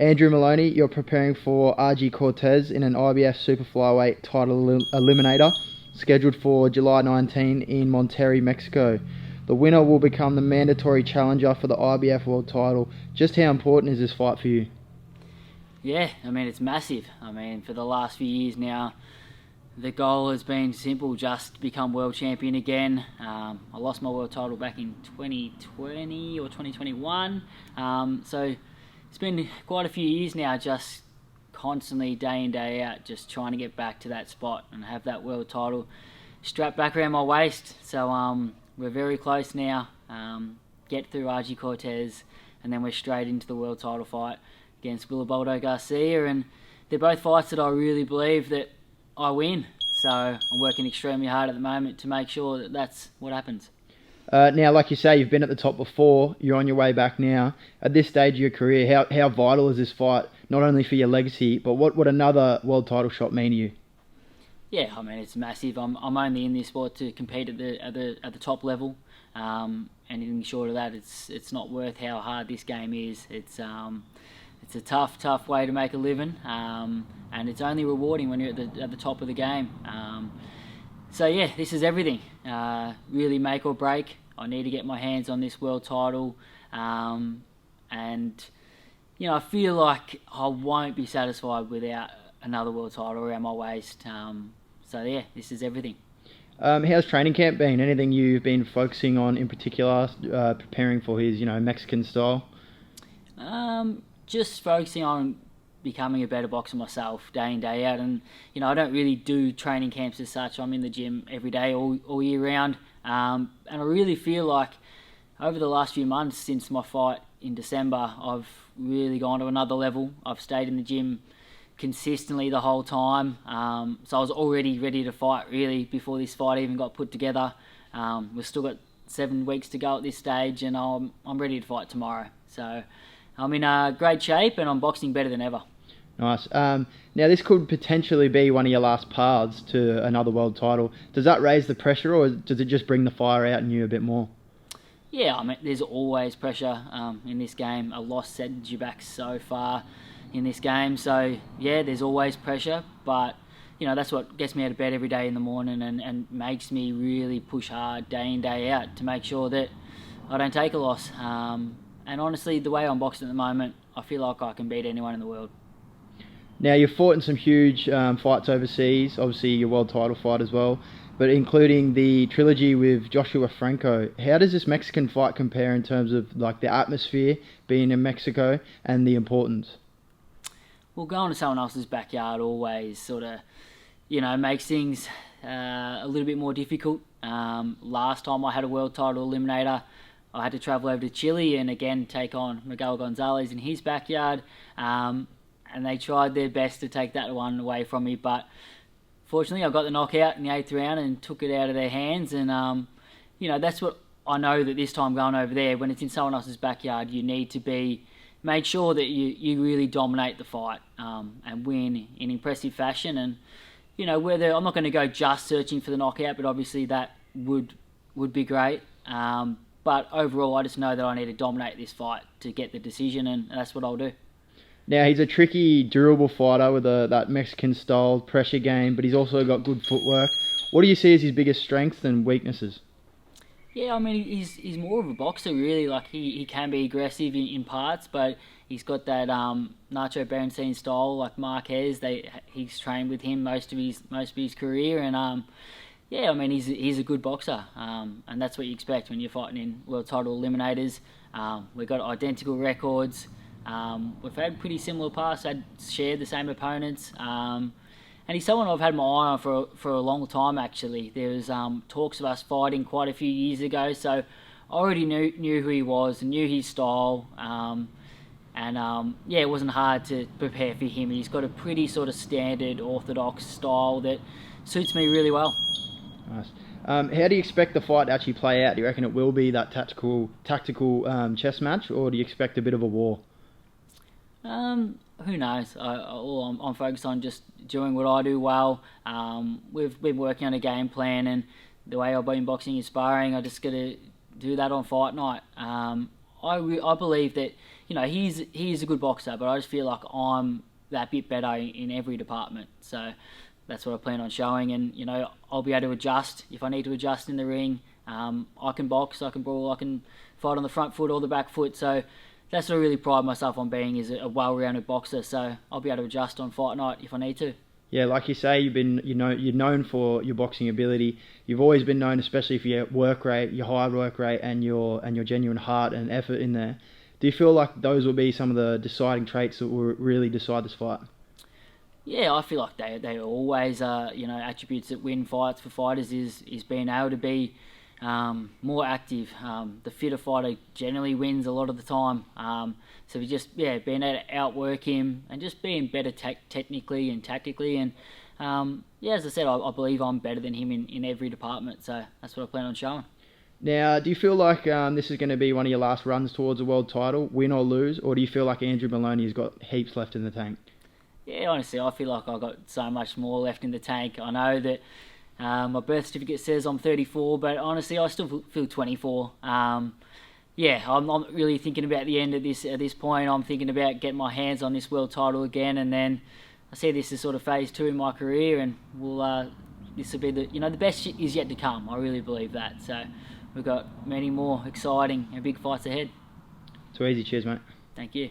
Andrew Moloney, you're preparing for RG Cortez in an IBF Super Flyweight title eliminator, scheduled for July 19 in Monterrey, Mexico. The winner will become the mandatory challenger for the IBF World Title. Just how important is this fight for you? Yeah, I mean, it's massive. I mean, for the last few years now, the goal has been simple, just become world champion again. I lost my world title back in 2020 or 2021. So it's been quite a few years now, just constantly, day in, day out, just trying to get back to that spot and have that world title strapped back around my waist. So we're very close now. Get through RG Cortez, and then we're straight into the world title fight against Willibaldo Garcia. And they're both fights that I really believe that I win. So I'm working extremely hard at the moment to make sure that that's what happens. Now, like you say, you've been at the top before, you're on your way back now. At this stage of your career, how vital is this fight, not only for your legacy, but what would another world title shot mean to you? Yeah, I mean, it's massive. I'm only in this sport to compete at the top level. Anything short of that, it's not worth how hard this game is. It's a tough way to make a living, and it's only rewarding when you're at the top of the game. So yeah, this is everything. Really make or break. I need to get my hands on this world title, and I feel like I won't be satisfied without another world title around my waist. So yeah, this is everything. How's training camp been? Anything you've been focusing on in particular, preparing for his, Mexican style? Just focusing on becoming a better boxer myself, day in, day out. And, I don't really do training camps as such. I'm in the gym every day, all year round. And I really feel like over the last few months since my fight in December, I've really gone to another level. I've stayed in the gym consistently the whole time. So I was already ready to fight, really, before this fight even got put together. We've still got 7 weeks to go at this stage, and I'm ready to fight tomorrow. So I'm in great shape, and I'm boxing better than ever. Nice. Now, this could potentially be one of your last paths to another world title. Does that raise the pressure, or does it just bring the fire out in you a bit more? Yeah, I mean, there's always pressure in this game. A loss sends you back so far in this game. So, yeah, there's always pressure, but, that's what gets me out of bed every day in the morning and makes me really push hard day in, day out to make sure that I don't take a loss. And honestly, the way I'm boxing at the moment, I feel like I can beat anyone in the world. Now, you've fought in some huge fights overseas, obviously your world title fight as well, but including the trilogy with Joshua Franco. How does this Mexican fight compare in terms of the atmosphere being in Mexico and the importance? Well, going to someone else's backyard always sort of, makes things a little bit more difficult. Last time I had a world title eliminator, I had to travel over to Chile and again take on Miguel Gonzalez in his backyard. And they tried their best to take that one away from me, but fortunately I got the knockout in the 8th round and took it out of their hands. And that's what I know, that this time going over there, when it's in someone else's backyard, you need to make sure that you really dominate the fight and win in impressive fashion. And whether I'm not going to go just searching for the knockout, but obviously that would be great. But overall, I just know that I need to dominate this fight to get the decision, and that's what I'll do. Now, he's a tricky, durable fighter with that Mexican-style pressure game, but he's also got good footwork. What do you see as his biggest strengths and weaknesses? Yeah, I mean, he's more of a boxer, really. Like, he can be aggressive in parts, but he's got that Nacho Berenstein style, like Marquez. He's trained with him most of his career, and yeah, I mean, he's a good boxer, and that's what you expect when you're fighting in world title eliminators. We've got identical records. We've had pretty similar pasts, shared the same opponents, and he's someone I've had my eye on for a long time, actually. There was talks of us fighting quite a few years ago, so I already knew who he was and knew his style, and yeah, it wasn't hard to prepare for him. He's got a pretty sort of standard orthodox style that suits me really well. Nice. How do you expect the fight to actually play out? Do you reckon it will be that tactical chess match, or do you expect a bit of a war? Who knows? I'm focused on just doing what I do well. We've been working on a game plan, and the way I've been boxing and sparring, I just got to do that on fight night. I believe that you know, he's a good boxer, but I just feel like I'm that bit better in every department. So that's what I plan on showing, and you know, I'll be able to adjust if I need to adjust in the ring. I can box, I can brawl, I can fight on the front foot or the back foot. So that's what I really pride myself on being, is a well-rounded boxer. So I'll be able to adjust on fight night if I need to. Yeah, like you say, you're known for your boxing ability. You've always been known, especially for your work rate, your hard work rate, and your genuine heart and effort in there. Do you feel like those will be some of the deciding traits that will really decide this fight? Yeah, I feel like they always are, you know, attributes that win fights for fighters is being able to be more active. The fitter fighter generally wins a lot of the time. So we just, being able to outwork him and just being better technically and tactically. And as I said, I believe I'm better than him in every department. So that's what I plan on showing. Now, do you feel like this is going to be one of your last runs towards a world title, win or lose, or do you feel like Andrew Moloney has got heaps left in the tank? Yeah, honestly, I feel like I've got so much more left in the tank. I know that my birth certificate says I'm 34, but honestly, I still feel 24. I'm not really thinking about the end at this point. I'm thinking about getting my hands on this world title again, and then I see this as sort of phase 2 in my career, and this will be the best shit is yet to come. I really believe that. So we've got many more exciting and big fights ahead. Too easy. Cheers, mate. Thank you.